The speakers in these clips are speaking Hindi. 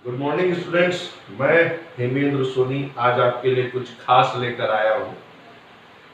Good morning students. मैं हेमेंद्र सोनी आज आपके लिए कुछ खास लेकर आया हूँ।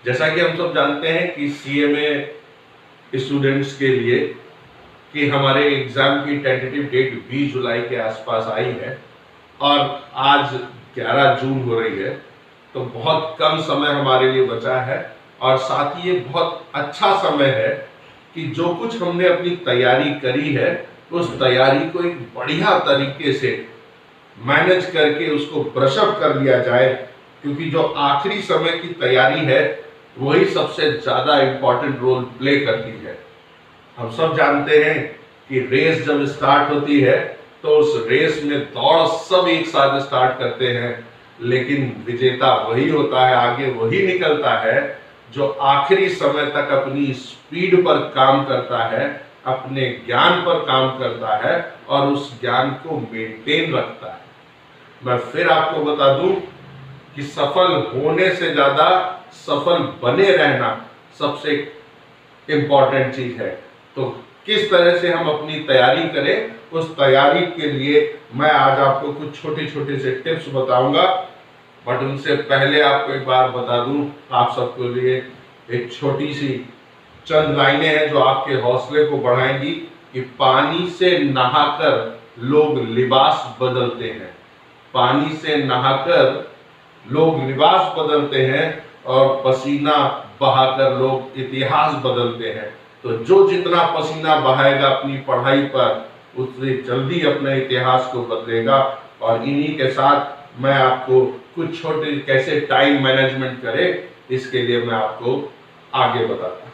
जैसा कि हम सब जानते हैं कि सीएमए स्टूडेंट्स के लिए कि हमारे एग्जाम की टेंटेटिव डेट 20 जुलाई के आसपास आई है और आज 11 जून हो रही है, तो बहुत कम समय हमारे लिए बचा है और साथ ही ये बहुत अच्छा समय है कि जो कुछ हमने अपनी तैयारी करी है उस तैयारी को एक बढ़िया तरीके से मैनेज करके उसको ब्रशअप कर लिया जाए, क्योंकि जो आखिरी समय की तैयारी है वही सबसे ज्यादा इंपॉर्टेंट रोल प्ले करती है। हम सब जानते हैं कि रेस जब स्टार्ट होती है तो उस रेस में दौड़ सब एक साथ स्टार्ट करते हैं, लेकिन विजेता वही होता है, आगे वही निकलता है जो आखिरी समय तक अपनी स्पीड पर काम करता है, अपने ज्ञान पर काम करता है और उस ज्ञान को मेंटेन रखता है। मैं फिर आपको बता दूं कि सफल होने से ज्यादा सफल बने रहना सबसे इंपॉर्टेंट चीज है। तो किस तरह से हम अपनी तैयारी करें, उस तैयारी के लिए मैं आज आपको कुछ छोटे छोटे से टिप्स बताऊंगा। बट उनसे पहले आपको एक बार बता दूं, आप सबके लिए एक छोटी सी चंद लाइनें हैं जो आपके हौसले को बढ़ाएंगी कि पानी से नहाकर लोग लिबास बदलते हैं। पानी से नहाकर लोग लिबास बदलते हैं और पसीना बहाकर लोग इतिहास बदलते हैं। तो जो जितना पसीना बहाएगा अपनी पढ़ाई पर, उससे जल्दी अपने इतिहास को बदलेगा। और इन्हीं के साथ मैं आपको कुछ छोटे कैसे टाइम मैनेजमेंट करें, इसके लिए मैं आपको आगे बताता हूं।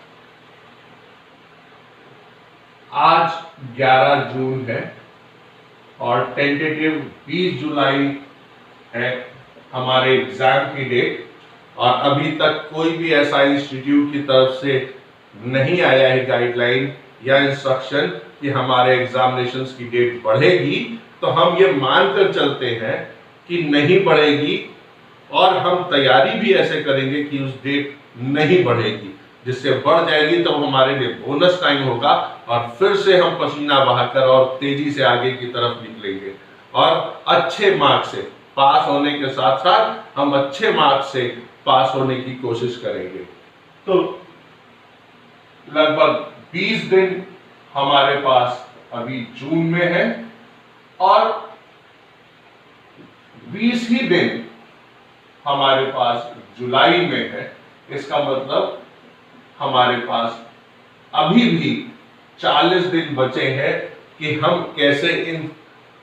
आज 11 जून है और टेंटेटिव 20 जुलाई है हमारे एग्जाम की डेट, और अभी तक कोई भी ऐसा इंस्टीट्यूट की तरफ से नहीं आया है गाइडलाइन या इंस्ट्रक्शन कि हमारे एग्जामिनेशंस की डेट बढ़ेगी। तो हम ये मानकर चलते हैं कि नहीं बढ़ेगी और हम तैयारी भी ऐसे करेंगे कि उस डेट नहीं बढ़ेगी। जिससे बढ़ जाएगी तो हमारे लिए बोनस टाइम होगा और फिर से हम पसीना बहाकर और तेजी से आगे की तरफ निकलेंगे और अच्छे मार्क्स से पास होने के साथ साथ हम अच्छे मार्क्स से पास होने की कोशिश करेंगे। तो लगभग 20 दिन हमारे पास अभी जून में है और 20 ही दिन हमारे पास जुलाई में है। इसका मतलब हमारे पास अभी भी 40 दिन बचे हैं कि हम कैसे इन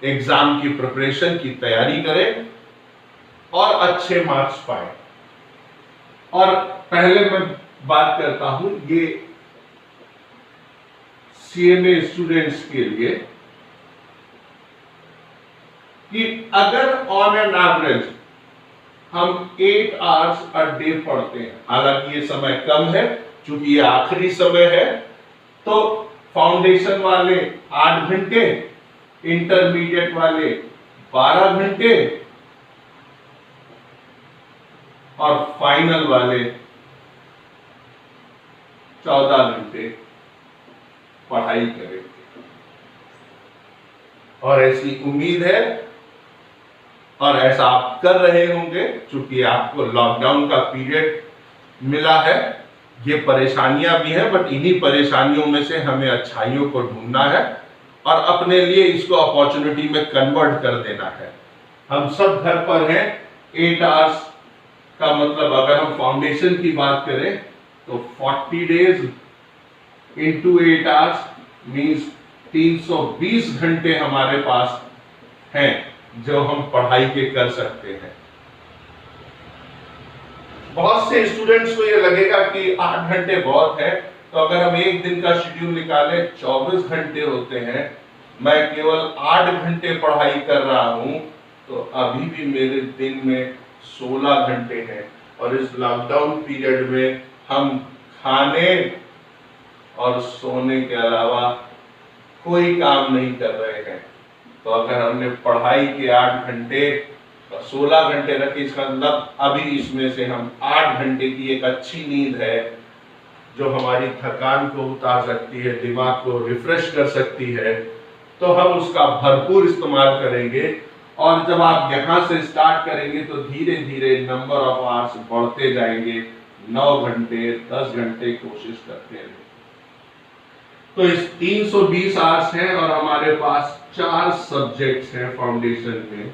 एग्जाम की प्रिपरेशन की तैयारी करें और अच्छे मार्क्स पाएं। और पहले मैं बात करता हूं ये सीएमए स्टूडेंट्स के लिए कि अगर ऑन एन एवरेज हम 8 आवर्स अ डे पढ़ते हैं, हालांकि ये समय कम है क्योंकि ये आखिरी समय है, तो फाउंडेशन वाले 8 घंटे, इंटरमीडिएट वाले 12 घंटे और फाइनल वाले 14 घंटे पढ़ाई करेंगे। और ऐसी उम्मीद है और ऐसा आप कर रहे होंगे, क्योंकि आपको लॉकडाउन का पीरियड मिला है। ये परेशानियां भी हैं, बट इन्हीं परेशानियों में से हमें अच्छाइयों को ढूंढना है और अपने लिए इसको अपॉर्चुनिटी में कन्वर्ट कर देना है। हम सब घर पर हैं। 8 आवर्स का मतलब अगर हम फाउंडेशन की बात करें तो 40 डेज इंटू 8 आवर्स मीन्स 320 घंटे हमारे पास हैं जो हम पढ़ाई के कर सकते हैं। बहुत से स्टूडेंट्स को ये लगेगा कि 8 घंटे बहुत है, तो अगर हम एक दिन का शेड्यूल निकालें 24 घंटे होते हैं, मैं केवल 8 घंटे पढ़ाई कर रहा हूं, तो अभी भी मेरे दिन में 16 घंटे हैं। और इस लॉकडाउन पीरियड में हम खाने और सोने के अलावा कोई काम नहीं कर रहे हैं। तो अगर हमने पढ़ाई के 8 घंटे 16 घंटे रखे, इसका मतलब अभी इसमें से हम 8 घंटे की एक अच्छी नींद है जो हमारी थकान को उतार सकती है, दिमाग को रिफ्रेश कर सकती है, तो हम उसका भरपूर इस्तेमाल करेंगे और जब आप यहाँ से स्टार्ट करेंगे तो धीरे धीरे नंबर ऑफ आवर्स बढ़ते जाएंगे, 9 घंटे 10 घंटे कोशिश करते रहेंगे। तो इस 320 आवर्स हैं और हमारे पास 4 सब्जेक्ट्स हैं फाउंडेशन में,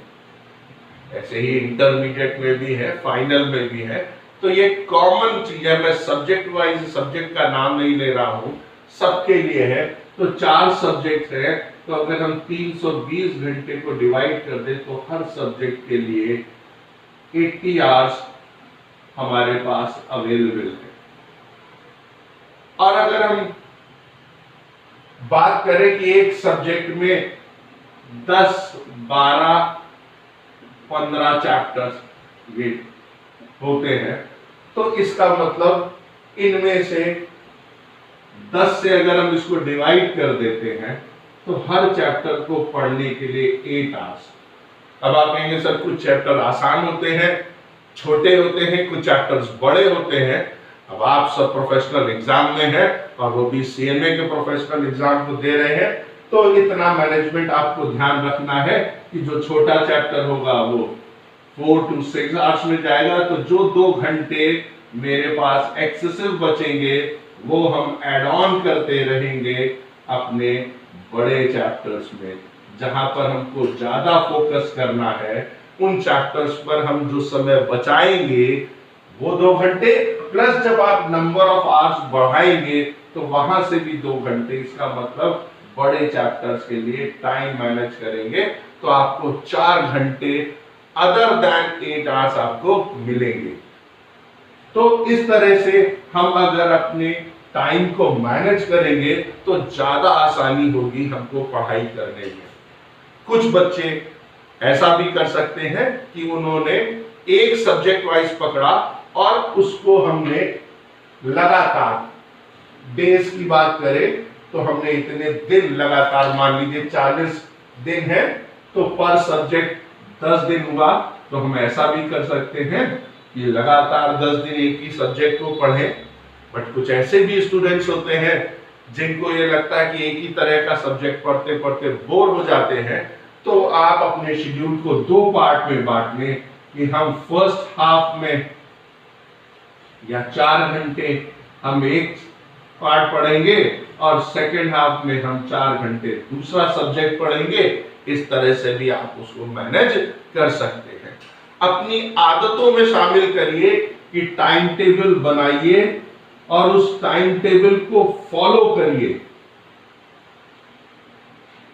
ऐसे ही इंटरमीडिएट में भी है, फाइनल में भी है। तो ये कॉमन चीज है, मैं सब्जेक्ट वाइज सब्जेक्ट का नाम नहीं ले रहा हूं, सबके लिए है। तो 4 सब्जेक्ट है, तो अगर हम 320 घंटे को डिवाइड कर दें तो हर सब्जेक्ट के लिए 80 आवर्स हमारे पास अवेलेबल है। और अगर हम बात करें कि एक सब्जेक्ट में 10, 12, 15 चैप्टर्स ये होते हैं, तो इसका मतलब इनमें से 10 से अगर हम इसको डिवाइड कर देते हैं तो हर चैप्टर को पढ़ने के लिए 8 आवर्स। अब आप कहेंगे सर कुछ चैप्टर आसान होते हैं, छोटे होते हैं, कुछ चैप्टर्स बड़े होते हैं। अब आप सब प्रोफेशनल एग्जाम में हैं और वो भी सीएमए के प्रोफेशनल एग्जाम को दे रहे हैं, तो इतना मैनेजमेंट आपको ध्यान रखना है कि जो छोटा चैप्टर होगा वो 4 to 6 आवर्स में जाएगा, तो जो 2 घंटे मेरे पास एक्सेसिव बचेंगे वो हम ऐड ऑन करते रहेंगे अपने बड़े चैप्टर्स में, जहां पर हमको ज्यादा फोकस करना है। उन चैप्टर्स पर हम जो समय बचाएंगे वो 2 घंटे, प्लस जब आप नंबर ऑफ आवर्स बढ़ाएंगे तो वहां से भी 2 घंटे। इसका मतलब बड़े चैप्टर्स के लिए टाइम मैनेज करेंगे तो आपको 4 घंटे अदर देन 8 आवर्स आपको मिलेंगे। तो इस तरह से हम अगर अपने टाइम को मैनेज करेंगे तो ज्यादा आसानी होगी हमको पढ़ाई करने में। कुछ बच्चे ऐसा भी कर सकते हैं कि उन्होंने एक सब्जेक्ट वाइज पकड़ा और उसको हमने लगातार, डेज की बात करें तो हमने इतने दिन लगातार, मान लीजिए 40 दिन है तो पर सब्जेक्ट 10 दिन हुआ, तो हम ऐसा भी कर सकते हैं कि लगातार 10 दिन एक ही सब्जेक्ट को पढ़ें। बट कुछ ऐसे भी स्टूडेंट्स होते हैं जिनको ये लगता है कि एक ही तरह का सब्जेक्ट पढ़ते पढ़ते बोर हो जाते हैं, तो आप अपने शेड्यूल को 2 पार्ट में बांट लें कि हम फर्स्ट हाफ में या 4 घंटे हम एक पार्ट पढ़ेंगे और सेकेंड हाफ में हम 4 घंटे दूसरा सब्जेक्ट पढ़ेंगे। इस तरह से भी आप उसको मैनेज कर सकते हैं। अपनी आदतों में शामिल करिए कि टाइम टेबल बनाइए और उस टाइम टेबल को फॉलो करिए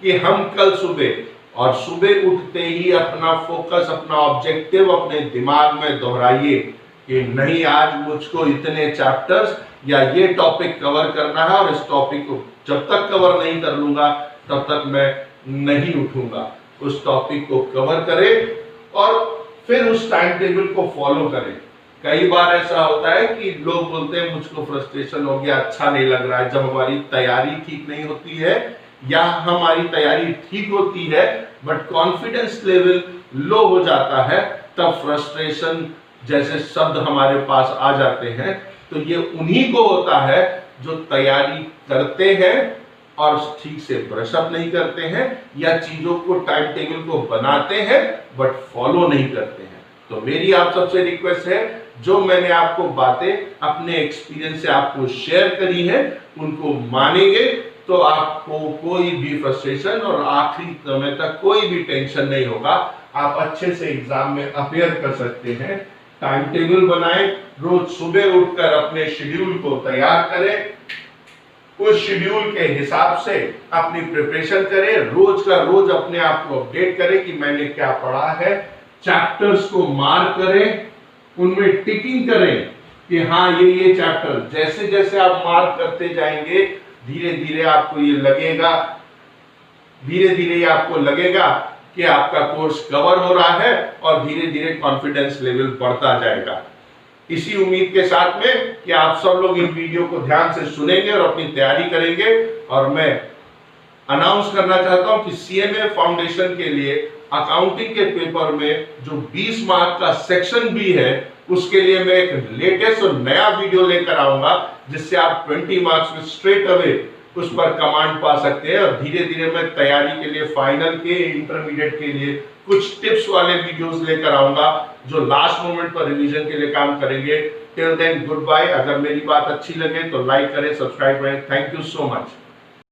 कि हम कल सुबह उठते ही अपना फोकस, अपना ऑब्जेक्टिव अपने दिमाग में दोहराइए कि नहीं, आज मुझको इतने चैप्टर्स या ये टॉपिक कवर करना है और इस टॉपिक को जब तक कवर नहीं कर लूंगा तब तक मैं नहीं उठूंगा। उस टॉपिक को कवर करें और फिर उस टाइम टेबल को फॉलो करें। कई बार ऐसा होता है कि लोग बोलते हैं मुझको फ्रस्ट्रेशन हो गया, अच्छा नहीं लग रहा है, जब हमारी तैयारी ठीक नहीं होती है या हमारी तैयारी ठीक होती है बट कॉन्फिडेंस लेवल लो हो जाता है, तब फ्रस्ट्रेशन जैसे शब्द हमारे पास आ जाते हैं। तो ये उन्हीं को होता है जो तैयारी करते हैं और ठीक से ब्रशअप नहीं करते हैं या चीजों को, टाइम टेबल को बनाते हैं बट फॉलो नहीं करते हैं। तो मेरी आप सबसे रिक्वेस्ट है, जो मैंने आपको बातें अपने एक्सपीरियंस से आपको शेयर करी है उनको मानेंगे तो आपको कोई भी फ्रस्ट्रेशन और आखिरी समय तक कोई भी टेंशन नहीं होगा। आप अच्छे से एग्जाम में अपीयर कर सकते हैं। टाइम टेबल बनाएं, रोज सुबह उठकर अपने शेड्यूल को तैयार करें, उस शेड्यूल के हिसाब से अपनी प्रिपरेशन करें, रोज का रोज अपने आप को अपडेट करें कि मैंने क्या पढ़ा है। चैप्टर्स को मार्क करें, उनमें टिकिंग करें कि हाँ ये चैप्टर, जैसे जैसे आप मार्क करते जाएंगे धीरे धीरे आपको लगेगा कि आपका कोर्स कवर हो रहा है और धीरे धीरे कॉन्फिडेंस लेवल बढ़ता जाएगा। इसी उम्मीद के साथ में कि आप सब लोग इन वीडियो को ध्यान से सुनेंगे और अपनी तैयारी करेंगे। और मैं अनाउंस करना चाहता हूं कि सीएमए फाउंडेशन के लिए अकाउंटिंग के पेपर में जो 20 मार्क का सेक्शन भी है उसके लिए मैं एक लेटेस्ट और नया वीडियो लेकर आऊंगा जिससे आप 20 मार्क्स में स्ट्रेट अवे उस पर कमांड पा सकते हैं और धीरे धीरे मैं तैयारी के लिए, फाइनल के, इंटरमीडिएट के लिए कुछ टिप्स वाले वीडियोस लेकर आऊंगा जो लास्ट मोमेंट पर रिवीजन के लिए काम करेंगे। Till then goodbye. अगर मेरी बात अच्छी लगे तो लाइक करें, सब्सक्राइब करें। Thank you so much.